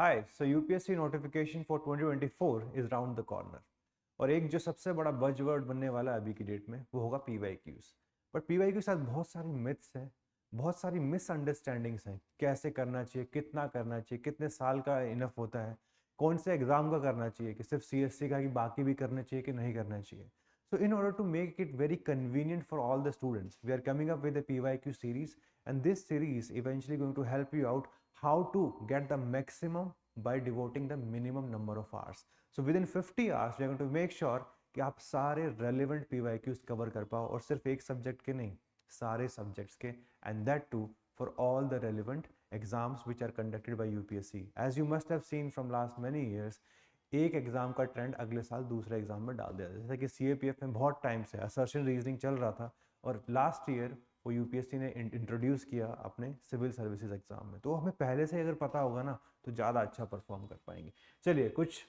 Hi so UPSC notification for 2024 is round the corner. और एक जो सबसे बड़ा बजवर्ड बनने वाला है अभी की डेट में वो होगा पीवाईक्यूज। बट पीवाईक्यू के साथ बहुत सारी मिथ्स हैं, बहुत सारी मिसअंडरस्टैंडिंग्स हैं। कैसे करना चाहिए, कितना करना चाहिए, कितने साल का इनफ होता है, कौन से एग्जाम का करना चाहिए, कि सिर्फ सीएससी का, कि बाकी भी करना चाहिए कि नहीं करना चाहिए। So in order to make it very convenient for all the students, we are coming up with a PYQ series, and this series eventually going to help you out how to get the maximum by devoting the minimum number of hours. So within 50 hours, we are going to make sure कि आप सारे relevant PYQs cover कर पाओ, और सिर्फ एक subject के नहीं, सारे subjects के, and that too for all the relevant exams which are conducted by UPSC. As you must have seen from last many years, एक एग्जाम का ट्रेंड अगले साल दूसरे एग्जाम में डाल दिया, जैसे कि सीएपीएफ में बहुत टाइम से असर्शन रीजनिंग चल रहा था, और लास्ट ईयर वो यूपीएससी ने इंट्रोड्यूस किया अपने सिविल सर्विसेज एग्जाम में। तो हमें पहले से अगर पता होगा ना तो ज़्यादा अच्छा परफॉर्म कर पाएंगे। चलिए कुछ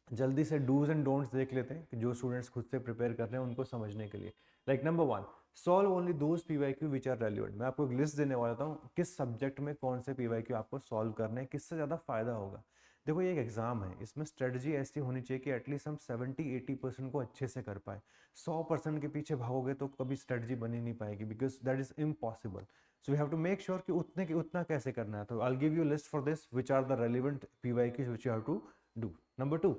जल्दी से डूज एंड डोंट्स देख लेते हैं कि जो स्टूडेंट्स खुद से प्रिपेयर कर रहे हैं उनको समझने के लिए। Like number 1, solve only those PYQ which are relevant. मैं आपको एक लिस्ट देने वाला हूँ किस सब्जेक्ट में कौन से पीवाईक्यू आपको सॉल्व करने हैं, किससे ज़्यादा फायदा होगा। देखो ये एक एग्जाम है, इसमें स्ट्रेटजी ऐसी होनी चाहिए कि एटलीस्ट हम 70-80% को अच्छे से कर पाए। 100% के पीछे भागोगे तो कभी स्ट्रेटजी बनी नहीं पाएगी, because that is impossible. So we have to make sure कि उतना कैसे करना है। तो I will give you list for this which are the relevant PYQs which you have to do. Number 2,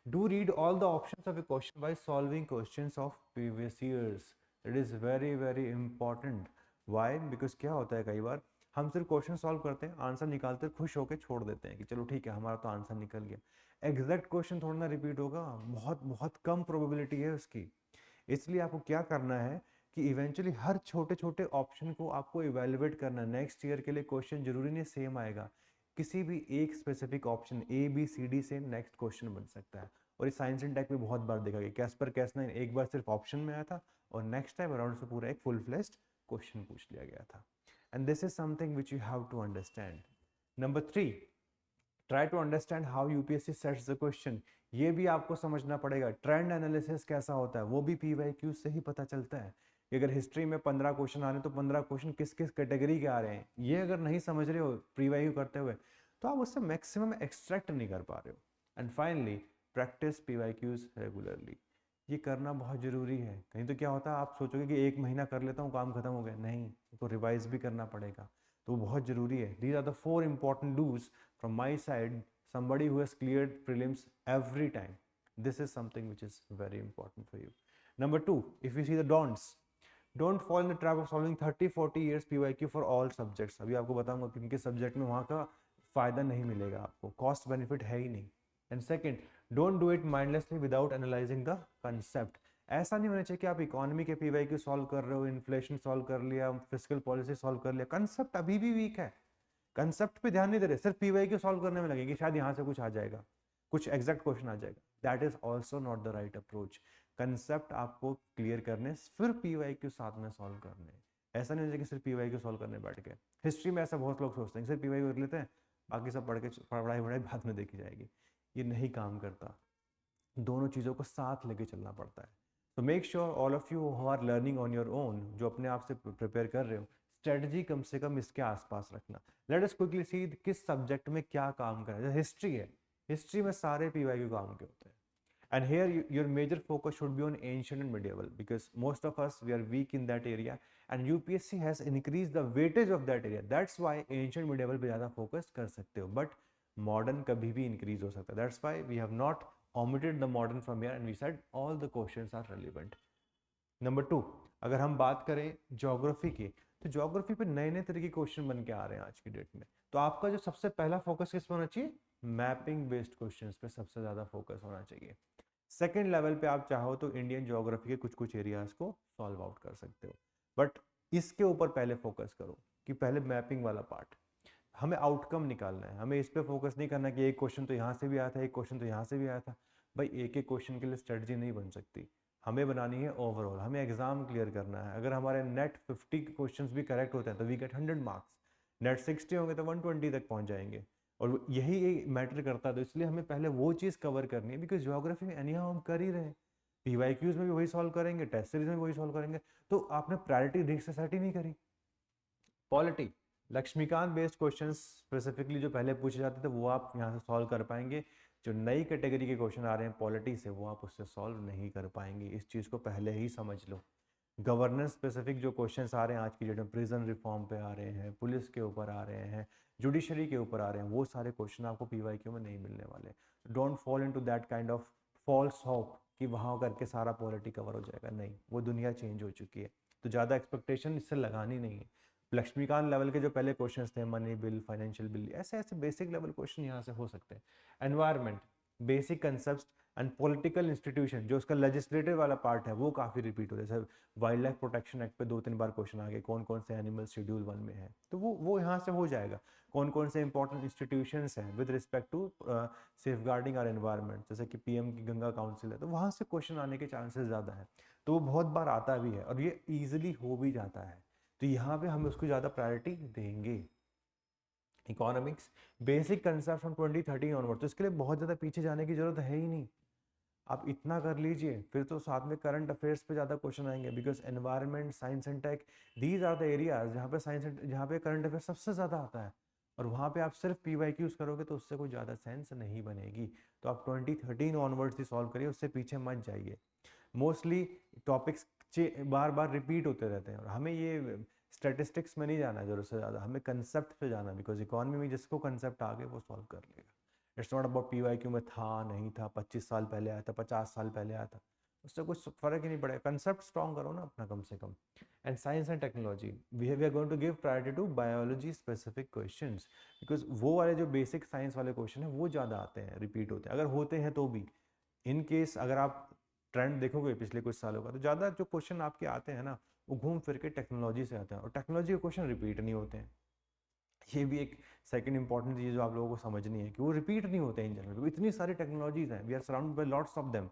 do read all the options of a question by solving questions of previous years. It is very important. Why? Because क्या होता है कई बार हम सिर्फ question solve करते हैं, answer निकालते हैं, खुश होकर छोड़ देते हैं कि चलो ठीक है हमारा तो आंसर निकल गया। एग्जैक्ट क्वेश्चन थोड़ा ना रिपीट होगा, बहुत बहुत कम प्रोबेबिलिटी है उसकी। इसलिए आपको क्या करना है कि इवेंचुअली हर छोटे छोटे ऑप्शन को आपको इवेलुएट करना है। नेक्स्ट ईयर के लिए क्वेश्चन जरूरी नहीं सेम आएगा, किसी भी एक specific option A B C D से नेक्स्ट क्वेश्चन बन सकता है। और इस साइंस एंड टेक में बहुत बार देखा गया, कैस्पर कैसनाइन एक बार सिर्फ ऑप्शन में आया था और नेक्स्ट टाइम अराउंड से पूरा एक फुल फ्लेश्ड क्वेश्चन पूछ लिया गया था। And this is something which you have to understand. Number 3, try to understand how UPSC sets the question. ये भी आपको समझना पड़ेगा। ट्रेंड एनालिसिस कैसा होता है वो भी पीवाईक्यू से ही पता चलता है कि अगर हिस्ट्री में 15 क्वेश्चन आ रहे हैं तो 15 क्वेश्चन किस किस कैटेगरी के आ रहे हैं, ये अगर नहीं समझ रहे हो पीवाईक्यू करते हुए तो आप उससे मैक्सिमम एक्सट्रैक्ट नहीं कर पा रहे हो। And finally practice PYQs regularly. ये करना बहुत जरूरी है। कहीं तो क्या होता है आप सोचोगे कि एक महीना कर लेता हूँ काम खत्म हो गया, नहीं, तो रिवाइज भी करना पड़ेगा, तो बहुत जरूरी है। These are the 4 important do's from my side, somebody who has cleared prelims every time. This is something which is very important for you. Number 2, if you see the don't fall in the trap of solving 30-40 years PYQ for all subjects. अभी आपको बताऊंगा कि किस subject में वहाँ का फायदा नहीं मिलेगा आपको, कॉस्ट बेनिफिट है ही नहीं। And second, don't do it mindlessly without analysing the concept. ऐसा नहीं होना चाहिए कि आप इकोनॉमी के पीवाईक्यू सॉल्व कर रहे हो, इन्फ्लेशन सॉल्व कर लिया, फिस्कल पॉलिसी सॉल्व कर लिया, कंसेप्ट अभी भी वीक है। कंसेप्ट पे ध्यान नहीं दे रहे, सिर्फ पीवाईक्यू सॉल्व करने में लगेगी, शायद यहाँ से कुछ आ जाएगा, कुछ एग्जैक्ट क्वेश्चन आ जाएगा। That is also not the right approach. Concept आपको क्लियर करने, फिर पीवाईक्यू साथ में सॉल्व करने। ऐसा नहीं हो कि सिर्फ पीवाईक्यू सॉल्व करने बैठ गए। हिस्ट्री में ऐसा बहुत लोग सोचते हैं सिर्फ पीवाईक्यू कर लेते हैं, बाकी सब पढ़ के पढ़ाई वढ़ाई बाद में देखी जाएगी। ये नहीं काम करता, दोनों चीज़ों को साथ लेके चलना पड़ता है। तो make sure all of you who are learning on your own, जो अपने आप से प्रिपेयर कर रहे हो, स्ट्रेटजी कम से कम इसके आसपास रखना। लेट अस क्विकली सी किस सब्जेक्ट में क्या काम कर रहा है। हिस्ट्री है, हिस्ट्री में सारे पीवाईक्यू काम के होते हैं। And here your major focus should be on ancient and medieval, because most of us we are weak in that area, and UPSC has increased the weightage of that area. That's why ancient medieval पे ज़्यादा focus कर सकते हो, but modern कभी भी increase हो सकता है। That's why we have not omitted the modern from here, and we said all the questions are relevant. Number 2, अगर हम बात करें ज्योग्राफी की, तो ज्योग्राफी पे नए नए तरह के क्वेश्चन बन के आ रहे हैं आज की डेट में। तो आपका जो सबसे पहला फोकस किस पे होना चाहिए, मैपिंग बेस्ड क्वेश्चंस पे सबसे ज़्यादा फोकस होना चाहिए। सेकेंड लेवल पे आप चाहो तो इंडियन ज्योग्राफी के कुछ कुछ एरियाज को सॉल्व आउट कर सकते हो, बट इसके ऊपर पहले फोकस करो कि पहले मैपिंग वाला पार्ट, हमें आउटकम निकालना है। हमें इस पे फोकस नहीं करना कि एक क्वेश्चन तो यहाँ से भी आया था, एक क्वेश्चन तो यहाँ से भी आया था। भाई एक एक क्वेश्चन के लिए स्ट्रेटजी नहीं बन सकती, हमें बनानी है ओवरऑल, हमें एग्जाम क्लियर करना है। अगर हमारे नेट 50 क्वेश्चंस भी करेक्ट होते हैं तो वी गेट 100 मार्क्स, नेट 60 होंगे तो 120 तक पहुंच जाएंगे, और यही मैटर करता है। तो इसलिए हमें पहले वो चीज़ कवर करनी है, बिकॉज ज्योग्राफी में एनी हम कर ही रहे हैं, पीवाईक्यूज में भी वही सॉल्व करेंगे, टेस्ट सीरीज में भी वही सॉल्व करेंगे, तो आपने प्रायोरिटी रिक्स से सेट ही नहीं करी। Polity, Laxmikanth based questions specifically जो पहले पूछे जाते थे वो आप यहाँ से सॉल्व कर पाएंगे। जो नई कैटेगरी के क्वेश्चन आ रहे हैं पॉलिटी से वो आप उससे सॉल्व नहीं कर पाएंगे, इस चीज़ को पहले ही समझ लो। गवर्नेंस स्पेसिफिक जो क्वेश्चंस आ रहे हैं आज की डेट में, प्रिजन रिफॉर्म पे आ रहे हैं, पुलिस के ऊपर आ रहे हैं, जुडिशरी के ऊपर आ रहे हैं, वो सारे क्वेश्चन आपको पीवाईक्यू में नहीं मिलने वाले। Don't fall into that kind of false hope कि वहाँ करके सारा पॉलिटी कवर हो जाएगा, नहीं, वो दुनिया चेंज हो चुकी है, तो ज़्यादा एक्सपेक्टेशन इससे लगानी नहीं है। लक्ष्मीकांत लेवल के जो पहले क्वेश्चंस थे, मनी बिल, फाइनेंशियल बिल, ऐसे ऐसे बेसिक लेवल क्वेश्चन यहाँ से हो सकते हैं। Environment, basic concept and political institution, जो उसका लेजिस्लेटिव वाला पार्ट है वो काफ़ी रिपीट हो रहा है। जैसे वाइल्ड लाइफ प्रोटेक्शन एक्ट पे 2-3 बार क्वेश्चन आ गए, कौन कौन से एनिमल शेड्यूल 1 में है, तो वो यहाँ से हो जाएगा। कौन कौन से इंपॉर्टेंट इंस्टीट्यूशंस हैं with respect to safeguarding our environment, जैसे कि पीएम की गंगा काउंसिल है, तो वहाँ से क्वेश्चन आने के चांसेस ज़्यादा है। तो वो बहुत बार आता भी है और ये ईजिली हो भी जाता है, तो यहाँ पे हम उसको ज़्यादा प्रायोरिटी देंगे। Economics, basic concept from 2013 onward, तो इसके लिए बहुत ज़्यादा पीछे जाने की जरूरत है ही नहीं, आप इतना कर लीजिए, फिर तो साथ में करंट अफेयर्स पे ज़्यादा क्वेश्चन आएंगे, because environment, science and tech, these are the areas जहाँ पे जहाँ पे करंट अफेयर सबसे ज़्यादा आता है, और वहाँ पे आप सिर्फ पीवाईक्यूज करोगे तो उससे कोई ज़्यादा सेंस नहीं बनेगी। तो आप 2013 ऑनवर्ड्स ही सॉल्व करिए, उससे पीछे मत जाइए। मोस्टली टॉपिक्स बार बार रिपीट होते रहते हैं, और हमें ये स्टेटिस्टिक्स में नहीं जाना जरूरत से ज़्यादा, हमें कंसेप्ट पे जाना, बिकॉज इकोनॉमी में जिसको कंसेप्ट आ गए वो सॉल्व कर लेगा। इट्स नॉट अबाउट पीवाईक्यू में था नहीं था, 25 साल पहले आया था, 50 साल पहले आया था, उससे कुछ फर्क ही नहीं पड़ेगा। कंसेप्ट स्ट्रॉन्ग करो ना अपना कम से कम। And science and technology, we are going to give priority to biology specific questions, because वो वाले जो बेसिक साइंस वाले क्वेश्चन है वो ज़्यादा आते हैं, रिपीट होते हैं, अगर होते हैं तो भी। इन केस अगर आप ट्रेंड देखोगे पिछले कुछ सालों का, तो ज़्यादा जो क्वेश्चन आपके आते हैं ना वो घूम फिर के टेक्नोलॉजी से आते हैं, और टेक्नोलॉजी के क्वेश्चन रिपीट नहीं होते हैं। ये भी एक सेकंड इंपॉर्टेंट चीज़ जो आप लोगों को समझनी है कि वो रिपीट नहीं होते हैं इन जनरल, इतनी सारी टेक्नोलॉजीज हैं, we are surrounded by lots of them,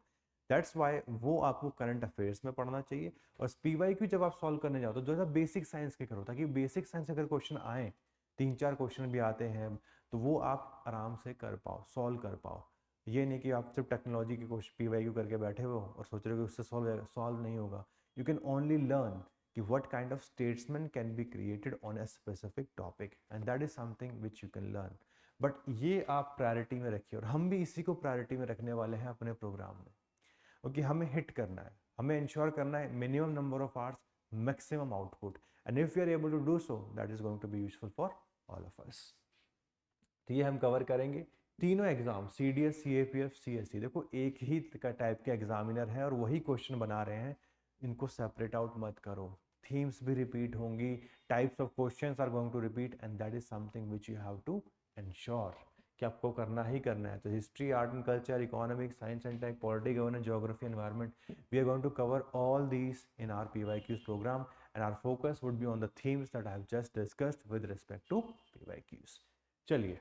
that's why वो आपको करंट अफेयर्स में पढ़ना चाहिए। और पीवाईक्यू जब आप सॉल्व करने जाओ तो जो है बेसिक साइंस के करो, ताकि बेसिक साइंस अगर क्वेश्चन आए, 3-4 क्वेश्चन भी आते हैं, तो वो आप आराम से कर पाओ, सॉल्व कर पाओ। ये नहीं कि आप सिर्फ टेक्नोलॉजी के क्वेश्चन पीवाईक्यू करके बैठे हो और सोच रहे हो कि उससे सॉल्व नहीं होगा। यू कैन ओनली लर्न कि what kind of statesman can be created on a specific topic, and that is something which you can learn, but ये आप प्रायोरिटी में रखिए, और हम भी इसी को प्रायोरिटी में रखने वाले हैं अपने प्रोग्राम में, क्योंकि हमें हिट करना है, हमें इंश्योर करना है minimum number of hours, maximum output, and if you are able to do so that is going to be useful for all of us. तो ये हम कवर करेंगे तीनों एग्जाम, CDS, CAPF, CSE, देखो एक ही का टाइप के एग्जामिनर है और वही क्वेश्चन बना रहे हैं, इनको सेपरेट आउट मत करो, थीम्स भी रिपीट होंगी, types of questions are going to repeat, and that is something which you have to ensure कि आपको करना ही करना है। तो history, art and culture, economics, science and tech, polity, governance, geography, environment, we are going to cover all these in our PYQs program, and our focus would be on the themes that I have just discussed with respect to PYQs। चलिए,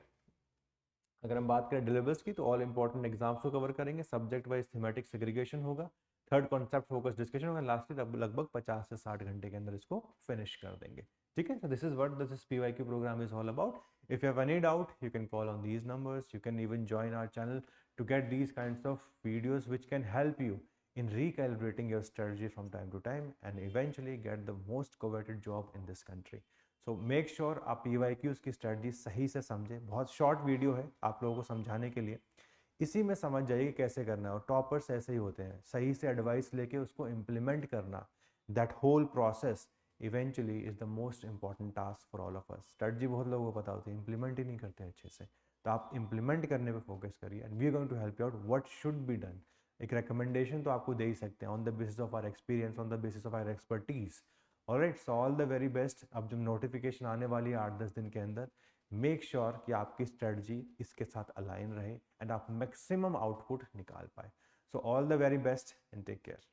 अगर हम बात करें delivers की, तो all important exams को cover करेंगे, subject wise thematic segregation होगा, थर्ड कॉन्सेप्ट फोकस डिस्कशन होगा, लास्ट लगभग 50 से 60 घंटे के अंदर इसको फिनिश कर देंगे। ठीक है, so this is what this PYQ program is all about. If you have any doubt, you can call on these numbers. You can even join our channel to get these kinds of videos which can help you in recalibrating your strategy from time to time and eventually get the most coveted job in this country. So make sure आप PYQs की strategy सही से समझें, बहुत short video है आप लोगों को समझाने के लिए, इसी में समझ जाइए कैसे करना है, और टॉपर्स ऐसे ही होते हैं, सही से एडवाइस लेके उसको इम्प्लीमेंट करना, that whole process eventually is the most important task for all of us. Strategy बहुत लोगों को पता होती है, इंप्लीमेंट ही नहीं करते अच्छे से, तो आप इंप्लीमेंट करने पे फोकस करिए, and we are going to help you out what should be done. एक रिकमेंडेशन तो आपको दे ही सकते हैं on the basis of our experience, on the basis of our expertise. Alright, so all the very best. अब जब notification आने वाली है 8-10 दिन के अंदर, मेक श्योर कि आपकी स्ट्रेटजी इसके साथ अलाइन रहे एंड आप मैक्सिमम आउटपुट निकाल पाए। So all the very best and take care.